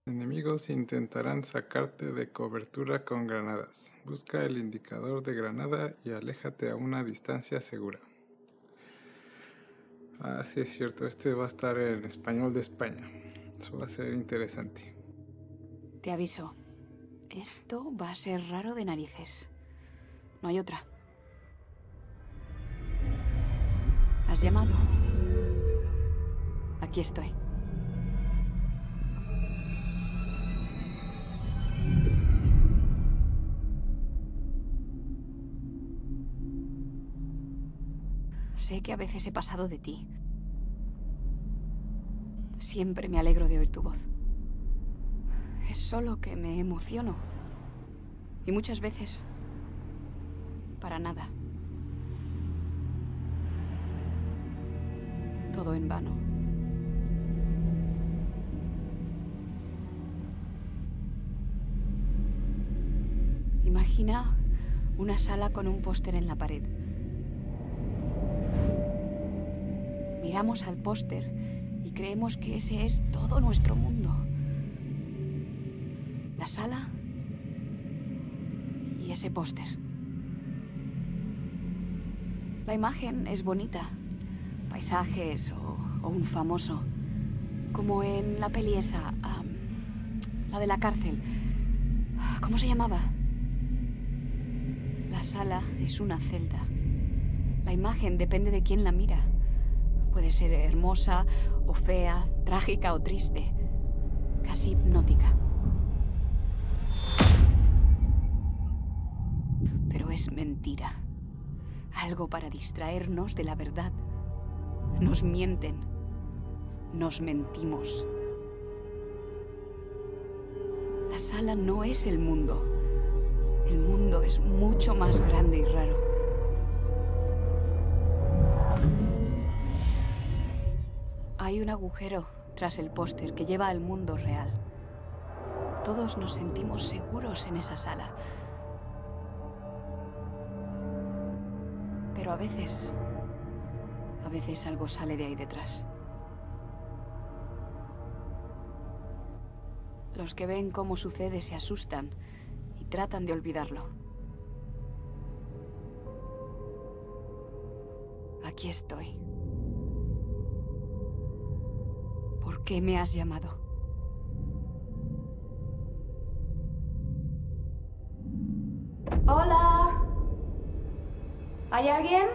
Enemigos intentarán sacarte de cobertura con granadas. Busca el indicador de granada y aléjate a una distancia segura. Ah, sí es cierto, este va a estar en español de España. Eso va a ser interesante. Te aviso, esto va a ser raro de narices. No hay otra. ¿Has llamado? Aquí estoy. Sé que a veces he pasado de ti. Siempre me alegro de oír tu voz. Es solo que me emociono. Y muchas veces... para nada. Todo en vano. Imagina una sala con un póster en la pared. Miramos al póster y creemos que ese es todo nuestro mundo. La sala y ese póster. La imagen es bonita. Paisajes o un famoso. Como en la peli esa, la de la cárcel. ¿Cómo se llamaba? La sala es una celda. La imagen depende de quién la mira. Puede ser hermosa o fea, trágica o triste. Casi hipnótica. Pero es mentira. Algo para distraernos de la verdad. Nos mienten. Nos mentimos. La sala no es el mundo. El mundo es mucho más grande y raro. Hay un agujero tras el póster que lleva al mundo real. Todos nos sentimos seguros en esa sala. Pero a veces algo sale de ahí detrás. Los que ven cómo sucede se asustan y tratan de olvidarlo. Aquí estoy. ¿Por qué me has llamado? ¡Hola! ¿Hay alguien?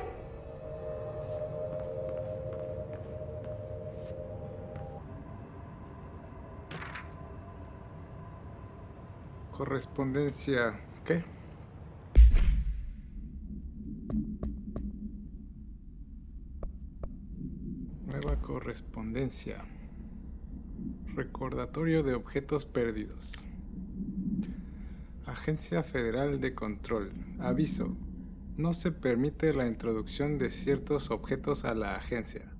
Correspondencia. ¿Qué? Nueva correspondencia. Recordatorio de objetos perdidos. Agencia Federal de Control. Aviso. No se permite la introducción de ciertos objetos a la agencia.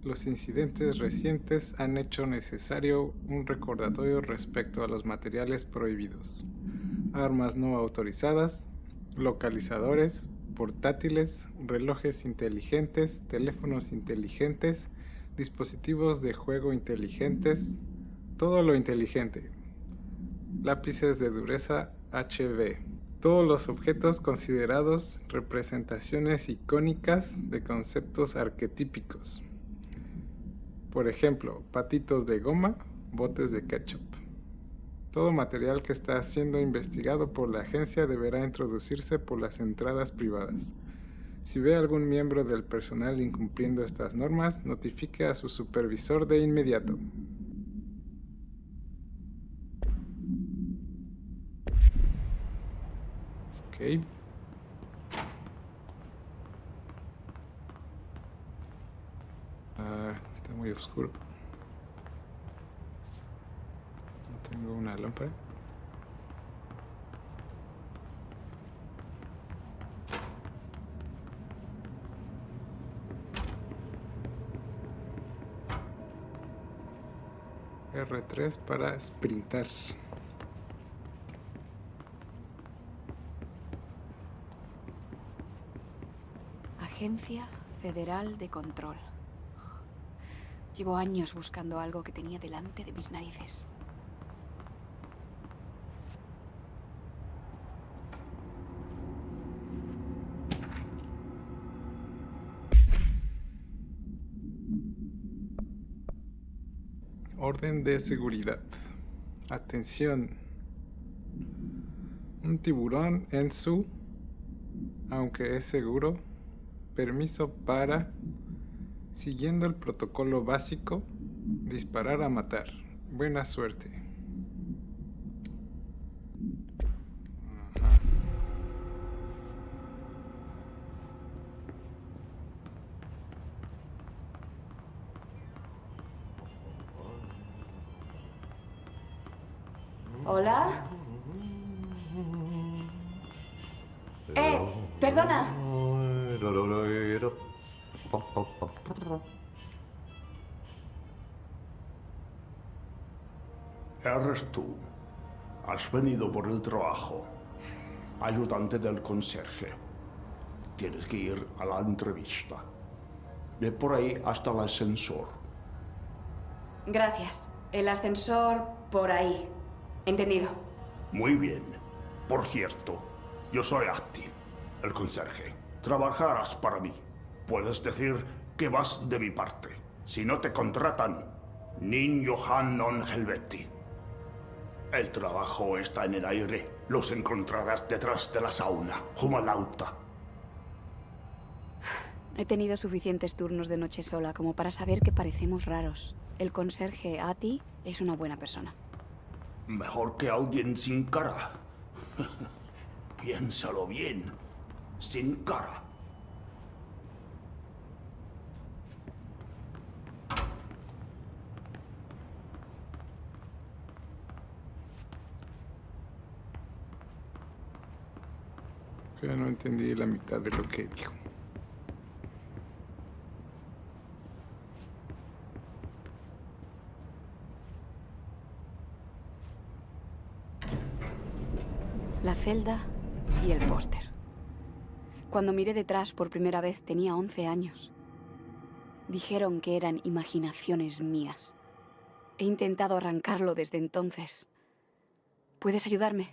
Los incidentes recientes han hecho necesario un recordatorio respecto a los materiales prohibidos. Armas no autorizadas, localizadores, portátiles, relojes inteligentes, teléfonos inteligentes, dispositivos de juego inteligentes, todo lo inteligente. Lápices de dureza HB. Todos los objetos considerados representaciones icónicas de conceptos arquetípicos. Por ejemplo, patitos de goma, botes de ketchup. Todo material que está siendo investigado por la agencia deberá introducirse por las entradas privadas. Si ve a algún miembro del personal incumpliendo estas normas, notifique a su supervisor de inmediato. Ok. Está muy oscuro. No tengo una lámpara. R3 para sprintar. Agencia Federal de Control. Llevo años buscando algo que tenía delante de mis narices. Orden de seguridad. Atención. Un tiburón en su, aunque es seguro, permiso para, siguiendo el protocolo básico, disparar a matar. Buena suerte. Ajá. ¿Hola? Perdona. Eres tú. Has venido por el trabajo. Ayudante del conserje. Tienes que ir a la entrevista. Ve por ahí hasta el ascensor. Gracias. El ascensor por ahí. Entendido. Muy bien. Por cierto, yo soy Atti, el conserje. Trabajarás para mí. Puedes decir que vas de mi parte. Si no te contratan, nin Johan non helvetti. El trabajo está en el aire. Los encontrarás detrás de la sauna, jumalauta. He tenido suficientes turnos de noche sola como para saber que parecemos raros. El conserje Atti es una buena persona. Mejor que alguien sin cara. Piénsalo bien. Sin cara. Ya no entendí la mitad de lo que dijo. La celda y el póster. Cuando miré detrás por primera vez tenía 11 años. Dijeron que eran imaginaciones mías. He intentado arrancarlo desde entonces. ¿Puedes ayudarme?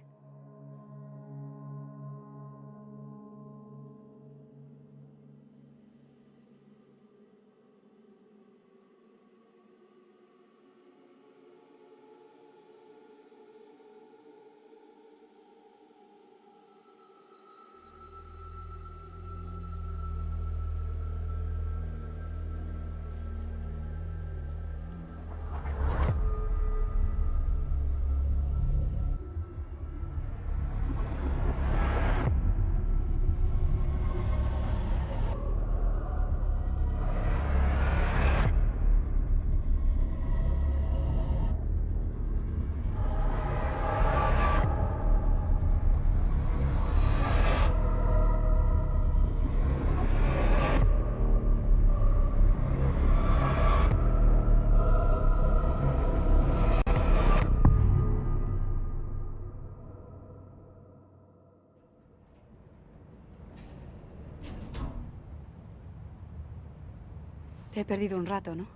Te he perdido un rato, ¿no?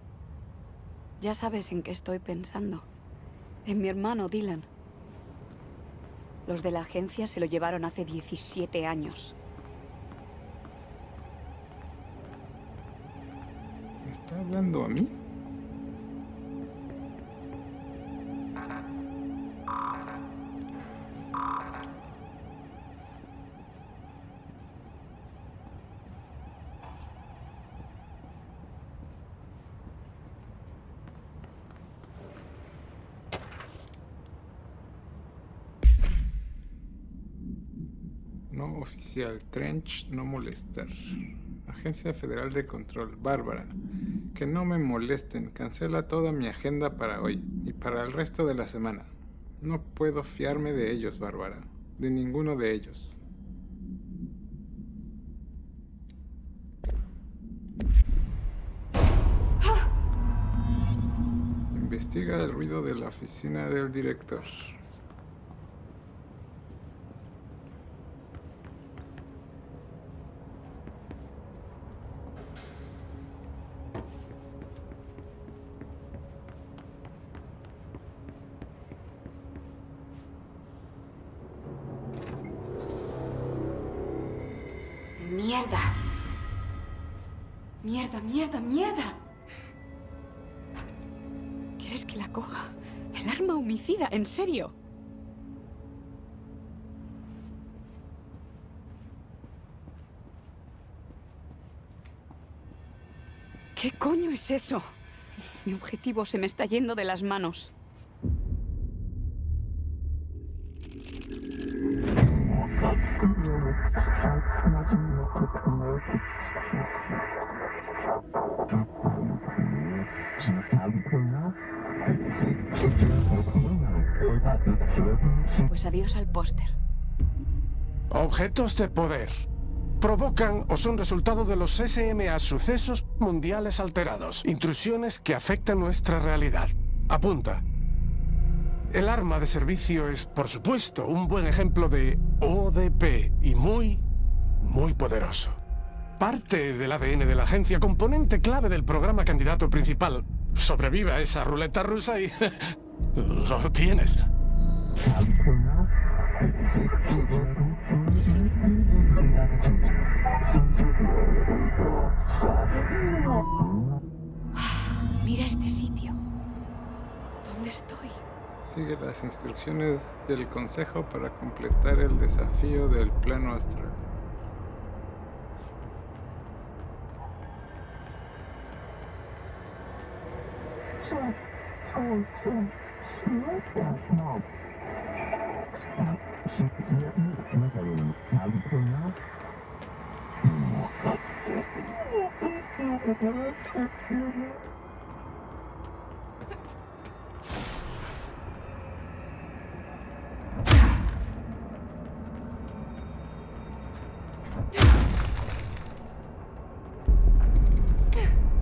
Ya sabes en qué estoy pensando. En mi hermano Dylan. Los de la agencia se lo llevaron hace 17 años. ¿Me está hablando a mí? No oficial, Trench, no molestar. Agencia Federal de Control, Bárbara. Que no me molesten, cancela toda mi agenda para hoy y para el resto de la semana. No puedo fiarme de ellos, Bárbara. De ninguno de ellos. Investiga el ruido de la oficina del director. ¡Mierda! ¡Mierda, mierda, mierda! ¿Quieres que la coja? El arma homicida, ¿en serio? ¿Qué coño es eso? Mi objetivo se me está yendo de las manos. Pues adiós al póster. Objetos de poder. Provocan o son resultado de los SMA, sucesos mundiales alterados, intrusiones que afectan nuestra realidad. Apunta. El arma de servicio es, por supuesto, un buen ejemplo de ODP y muy poderoso. Parte del ADN de la agencia, componente clave del programa candidato principal. Sobrevive a esa ruleta rusa y lo tienes. Mira este sitio. ¿Dónde estoy? Sigue las instrucciones del consejo para completar el desafío del plano astral.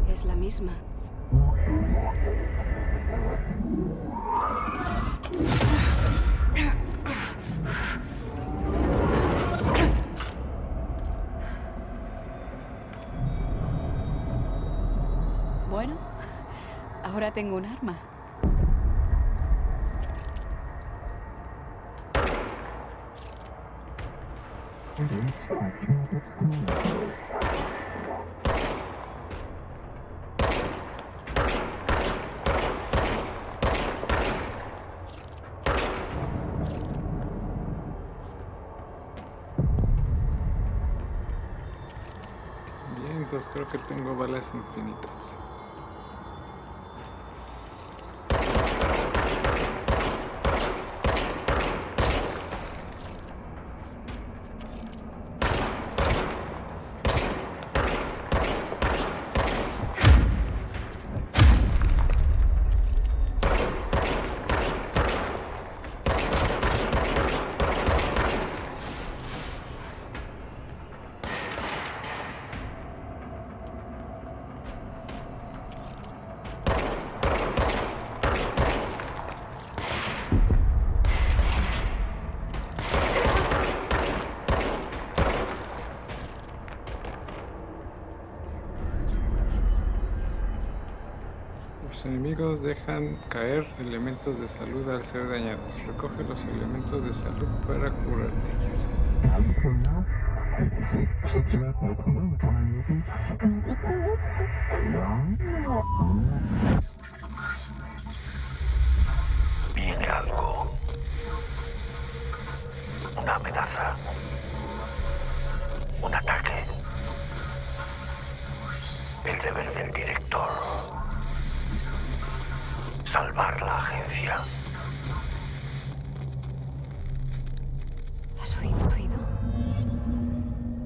Es la misma. Bueno, ahora tengo un arma. Bien, entonces creo que tengo balas infinitas. Los enemigos dejan caer elementos de salud al ser dañados. Recoge los elementos de salud para curarte. Viene algo. Una amenaza. Un ataque. El deber del director. Salvar la agencia. ¿Has oído?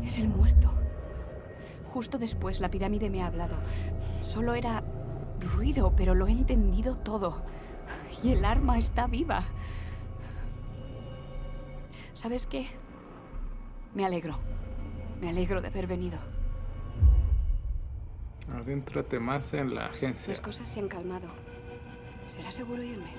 Es el muerto. Justo después la pirámide me ha hablado. Solo era ruido, pero lo he entendido todo. Y el arma está viva. ¿Sabes qué? Me alegro. Me alegro de haber venido. Adéntrate más en la agencia. Las cosas se han calmado. ¿Será seguro irme?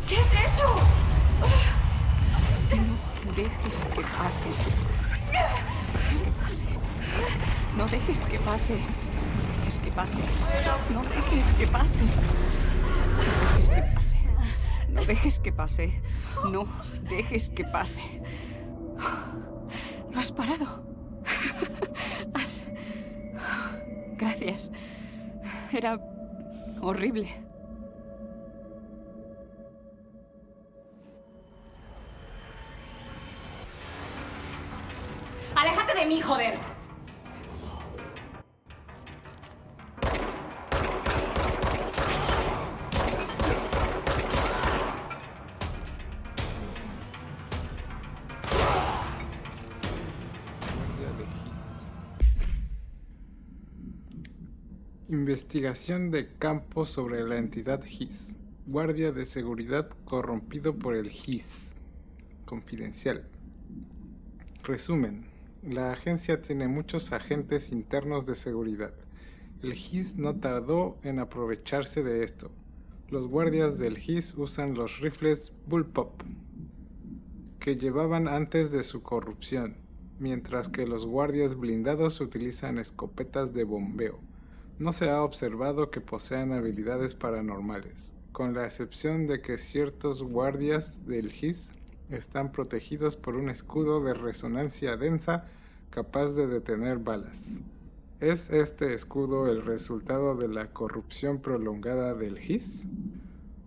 ¿Qué es eso? No dejes que pase. No dejes que pase. No dejes que pase. Dejes dejes que pase. No dejes que pase. No dejes que pase. No dejes que pase. No dejes que pase. Lo has parado. Has... Gracias. Era horrible. ¡Aléjate de mí, joder! Investigación de campo sobre la entidad Hiss. Guardia de seguridad corrompido por el Hiss. Confidencial. Resumen. La agencia tiene muchos agentes internos de seguridad. El Hiss no tardó en aprovecharse de esto. Los guardias del Hiss usan los rifles Bullpup que llevaban antes de su corrupción, mientras que los guardias blindados utilizan escopetas de bombeo. No se ha observado que posean habilidades paranormales, con la excepción de que ciertos guardias del Hiss están protegidos por un escudo de resonancia densa capaz de detener balas. ¿Es este escudo el resultado de la corrupción prolongada del Hiss?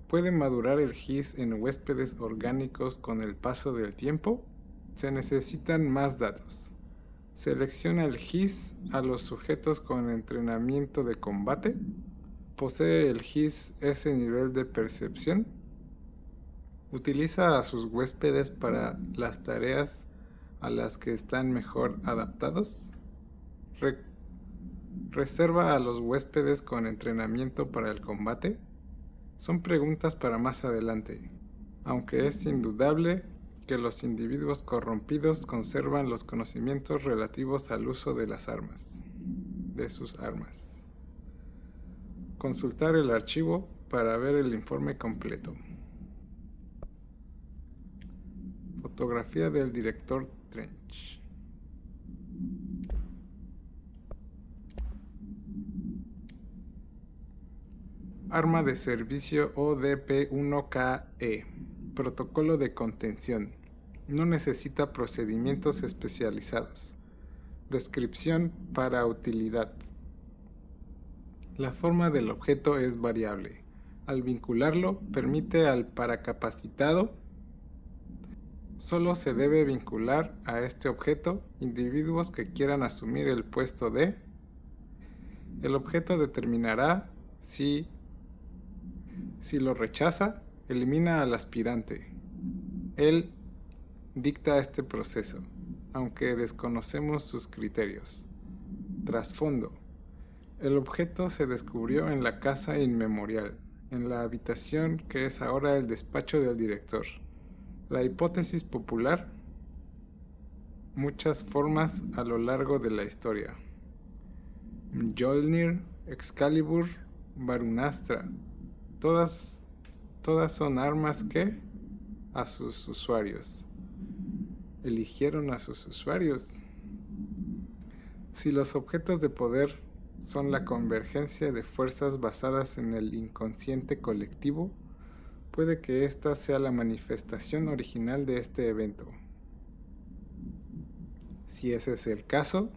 ¿Puede madurar el Hiss en huéspedes orgánicos con el paso del tiempo? Se necesitan más datos. ¿Selecciona el Hiss a los sujetos con entrenamiento de combate? ¿Posee el Hiss ese nivel de percepción? ¿Utiliza a sus huéspedes para las tareas a las que están mejor adaptados? ¿Reserva a los huéspedes con entrenamiento para el combate? Son preguntas para más adelante, aunque es indudable que los individuos corrompidos conservan los conocimientos relativos al uso de las armas, de sus armas. Consultar el archivo para ver el informe completo. Fotografía del director Trench. Arma de servicio ODP-1KE. Protocolo de contención. No necesita procedimientos especializados. Descripción para utilidad. La forma del objeto es variable. Al vincularlo, permite al paracapacitado. Solo se debe vincular a este objeto individuos que quieran asumir el puesto de. El objeto determinará si lo rechaza, elimina al aspirante. Él dicta este proceso, aunque desconocemos sus criterios. Trasfondo. El objeto se descubrió en la casa inmemorial, en la habitación que es ahora el despacho del director. La hipótesis popular, muchas formas a lo largo de la historia. Mjolnir, Excalibur, Varunastra, todas son armas que, a sus usuarios, eligieron a sus usuarios. Si los objetos de poder son la convergencia de fuerzas basadas en el inconsciente colectivo, puede que esta sea la manifestación original de este evento. Si ese es el caso,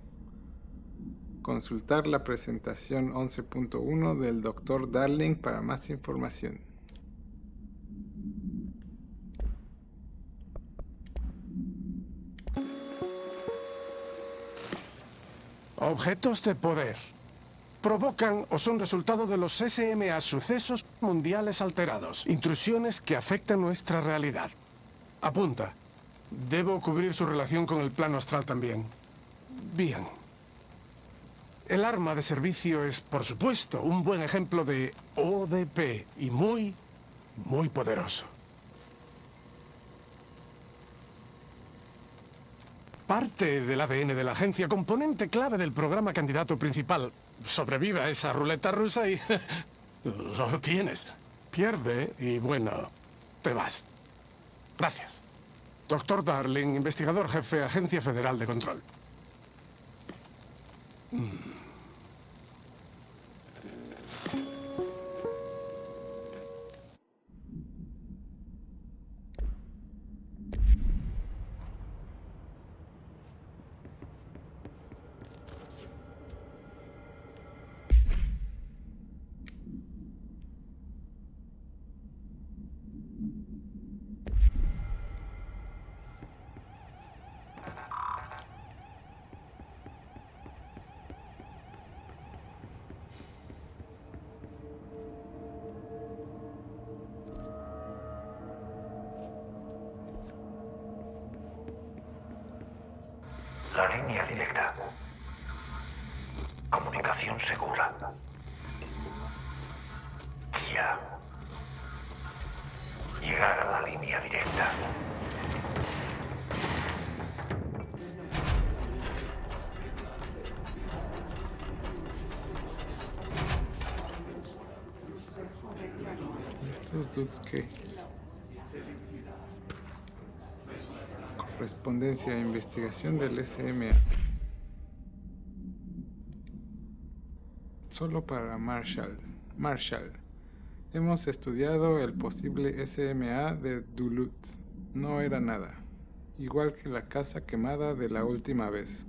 consultar la presentación 11.1 del Dr. Darling para más información. Objetos de poder. Provocan o son resultado de los SMA, sucesos mundiales alterados, intrusiones que afectan nuestra realidad. Apunta. Debo cubrir su relación con el plano astral también. Bien. El arma de servicio es, por supuesto, un buen ejemplo de ODP y muy poderoso. Parte del ADN de la agencia, componente clave del programa candidato principal. Sobrevive a esa ruleta rusa y lo tienes. Pierde y bueno, te vas. Gracias. Dr. Darling, investigador jefe, Agencia Federal de Control. La línea directa. Comunicación segura. Guía. Llegar a la línea directa. Estos dudes que... Correspondencia e investigación del SMA. Solo para Marshall. Hemos estudiado el posible SMA de Duluth. No era nada. Igual que la casa quemada de la última vez.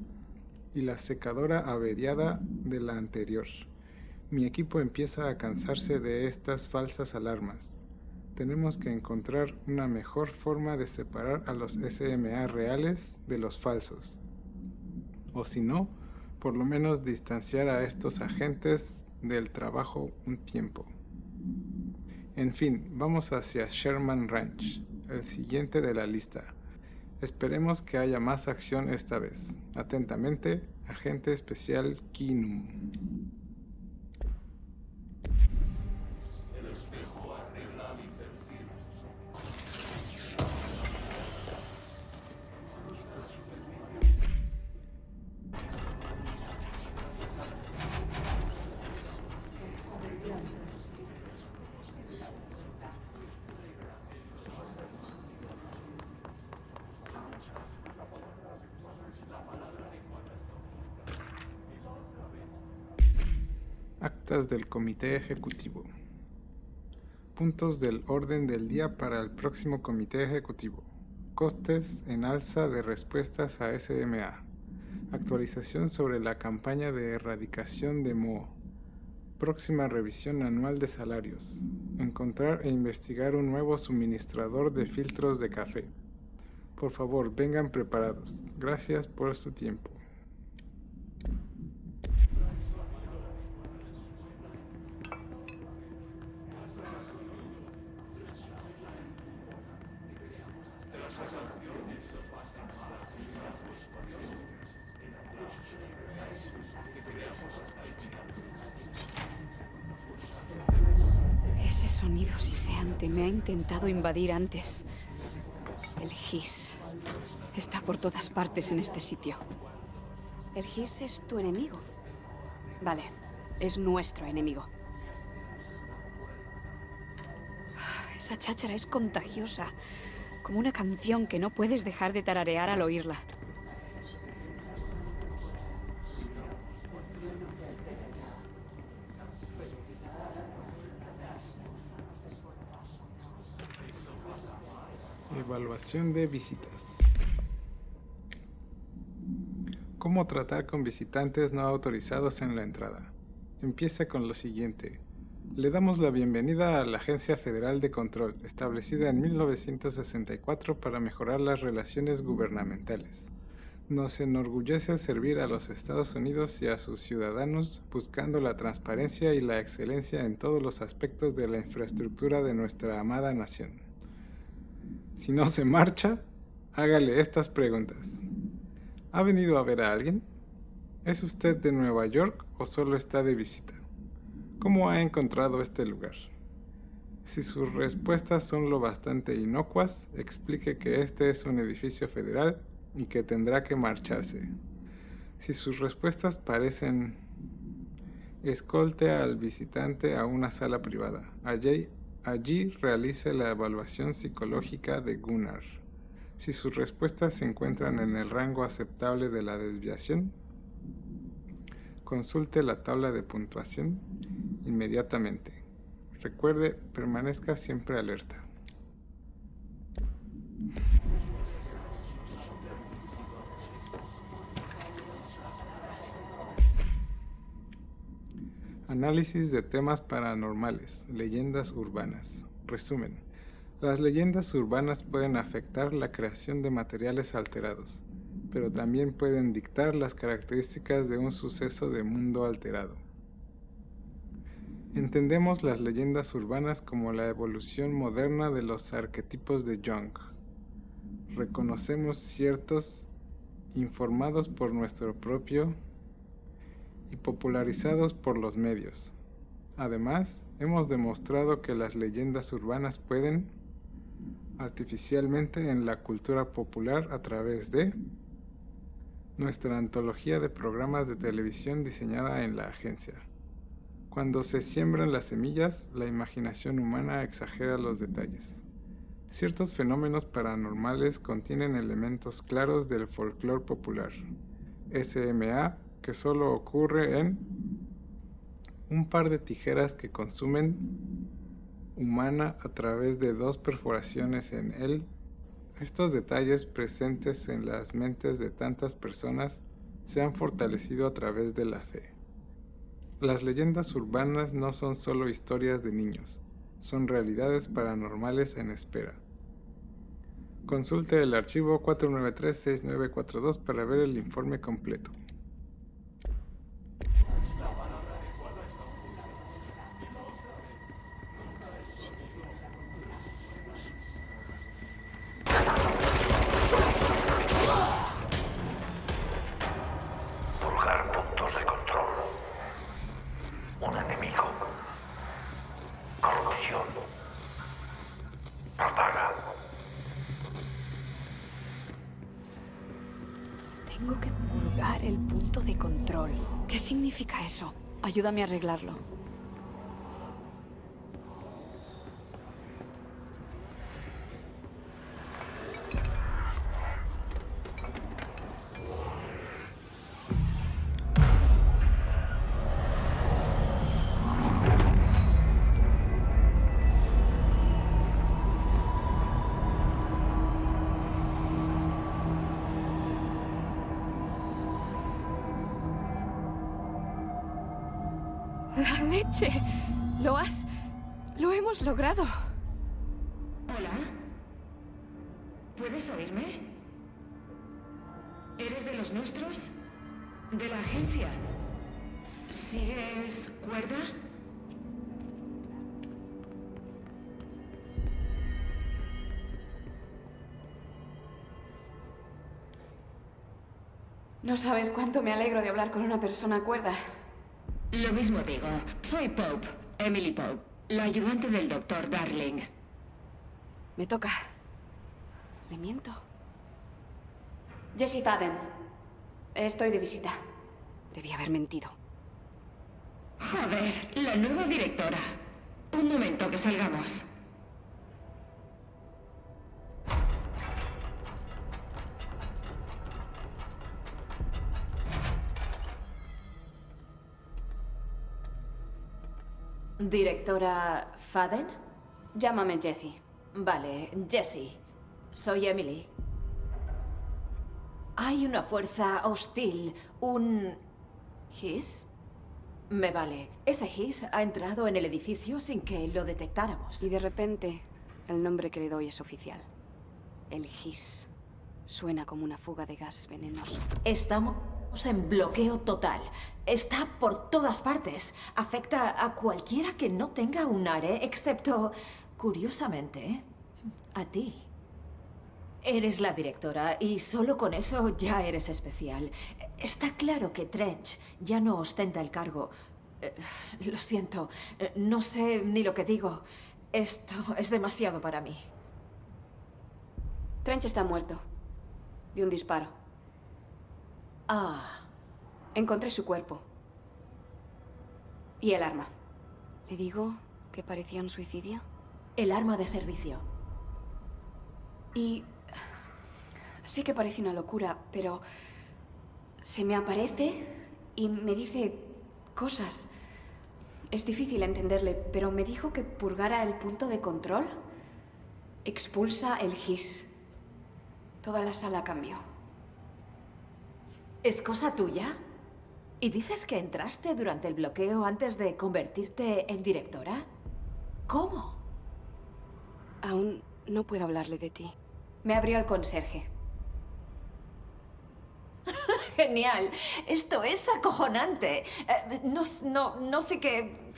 Y la secadora averiada de la anterior. Mi equipo empieza a cansarse de estas falsas alarmas. Tenemos que encontrar una mejor forma de separar a los SMA reales de los falsos. O si no, por lo menos distanciar a estos agentes del trabajo un tiempo. En fin, vamos hacia Sherman Ranch, el siguiente de la lista. Esperemos que haya más acción esta vez. Atentamente, Agente Especial Keenum. Actas del Comité Ejecutivo. Puntos del orden del día para el próximo Comité Ejecutivo. Costes en alza de respuestas a SMA. Actualización sobre la campaña de erradicación de moho. Próxima revisión anual de salarios. Encontrar e investigar un nuevo suministrador de filtros de café. Por favor, vengan preparados. Gracias por su tiempo. Ese sonido siseante me ha intentado invadir antes. El Hiss está por todas partes en este sitio. ¿El Hiss es tu enemigo? Vale, es nuestro enemigo. Esa cháchara es contagiosa, como una canción que no puedes dejar de tararear al oírla. Evaluación de visitas. ¿Cómo tratar con visitantes no autorizados en la entrada? Empieza con lo siguiente. Le damos la bienvenida a la Agencia Federal de Control, establecida en 1964 para mejorar las relaciones gubernamentales. Nos enorgullece servir a los Estados Unidos y a sus ciudadanos buscando la transparencia y la excelencia en todos los aspectos de la infraestructura de nuestra amada nación. Si no se marcha, hágale estas preguntas. ¿Ha venido a ver a alguien? ¿Es usted de Nueva York o solo está de visita? ¿Cómo ha encontrado este lugar? Si sus respuestas son lo bastante inocuas, explique que este es un edificio federal y que tendrá que marcharse. Si sus respuestas parecen... escolte al visitante a una sala privada. Allí realice la evaluación psicológica de Gunnar. Si sus respuestas se encuentran en el rango aceptable de la desviación, consulte la tabla de puntuación inmediatamente. Recuerde, permanezca siempre alerta. Análisis de temas paranormales, leyendas urbanas. Resumen. Las leyendas urbanas pueden afectar la creación de materiales alterados, pero también pueden dictar las características de un suceso de mundo alterado. Entendemos las leyendas urbanas como la evolución moderna de los arquetipos de Jung. Reconocemos ciertos informados por nuestro propio y popularizados por los medios. Además, hemos demostrado que las leyendas urbanas pueden artificialmente en la cultura popular a través de nuestra antología de programas de televisión diseñada en la agencia. Cuando se siembran las semillas, la imaginación humana exagera los detalles. Ciertos fenómenos paranormales contienen elementos claros del folclore popular, SMA, que solo ocurre en un par de tijeras que consumen humana a través de 2 perforaciones en él. Estos detalles presentes en las mentes de tantas personas se han fortalecido a través de la fe. Las leyendas urbanas no son solo historias de niños, son realidades paranormales en espera. Consulte el archivo 493-6942 para ver el informe completo. Purgar puntos de control. Un enemigo. Corrupción. Propaga. Tengo que purgar el punto de control. ¿Qué significa eso? Ayúdame a arreglarlo. ¡La leche! Lo hemos logrado. Hola. ¿Puedes oírme? ¿Eres de los nuestros? ¿De la agencia? ¿Sigues cuerda? No sabes cuánto me alegro de hablar con una persona cuerda. Lo mismo digo. Soy Pope, Emily Pope, la ayudante del Dr. Darling. Me toca. ¿Le miento? Jessie Faden. Estoy de visita. Debí haber mentido. Joder, la nueva directora. Un momento que salgamos. ¿Directora Faden? Llámame Jessie. Vale, Jessie. Soy Emily. Hay una fuerza hostil, un... ¿His? Me vale. Ese His ha entrado en el edificio sin que lo detectáramos. Y de repente, el nombre que le doy es oficial. El His. Suena como una fuga de gas venenoso. Estamos en bloqueo total. Está por todas partes. Afecta a cualquiera que no tenga un ARE, excepto, curiosamente, a ti. Eres la directora y solo con eso ya eres especial. Está claro que Trench ya no ostenta el cargo. Lo siento, no sé ni lo que digo. Esto es demasiado para mí. Trench está muerto. De un disparo. Ah, Encontré su cuerpo. Y el arma. ¿Le digo que parecía un suicidio? el arma de servicio. Y... sí que parece una locura, pero... se me aparece y me dice cosas. Es difícil entenderle, pero me dijo que purgara el punto de control. Expulsa el His. Toda la sala cambió. ¿Es cosa tuya? ¿Y dices que entraste durante el bloqueo antes de convertirte en directora? ¿Cómo? Aún no puedo hablarle de ti. Me abrió el conserje. Genial. Esto es acojonante. No sé qué...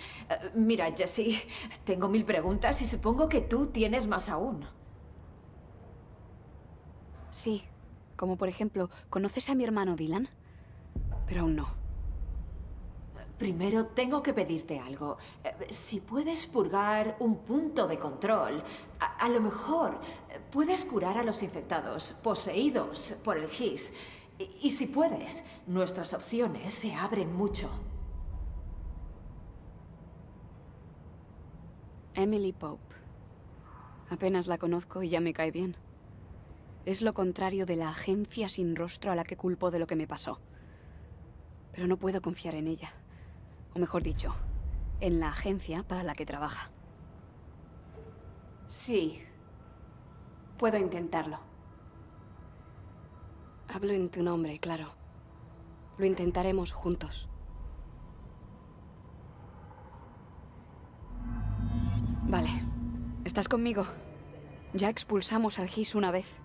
Mira, Jessie, tengo 1000 preguntas y supongo que tú tienes más aún. Sí, Como por ejemplo, ¿conoces a mi hermano Dylan? Pero aún no. Primero tengo que pedirte algo. Si puedes purgar un punto de control, a lo mejor puedes curar a los infectados, poseídos por el Hiss. Y si puedes, nuestras opciones se abren mucho. Emily Pope. Apenas la conozco y ya me cae bien. Es lo contrario de la agencia sin rostro a la que culpo de lo que me pasó. Pero no puedo confiar en ella. O mejor dicho, en la agencia para la que trabaja. Sí. Puedo intentarlo. Hablo en tu nombre, claro. Lo intentaremos juntos. Vale. ¿Estás conmigo? Ya expulsamos al Hiss una vez.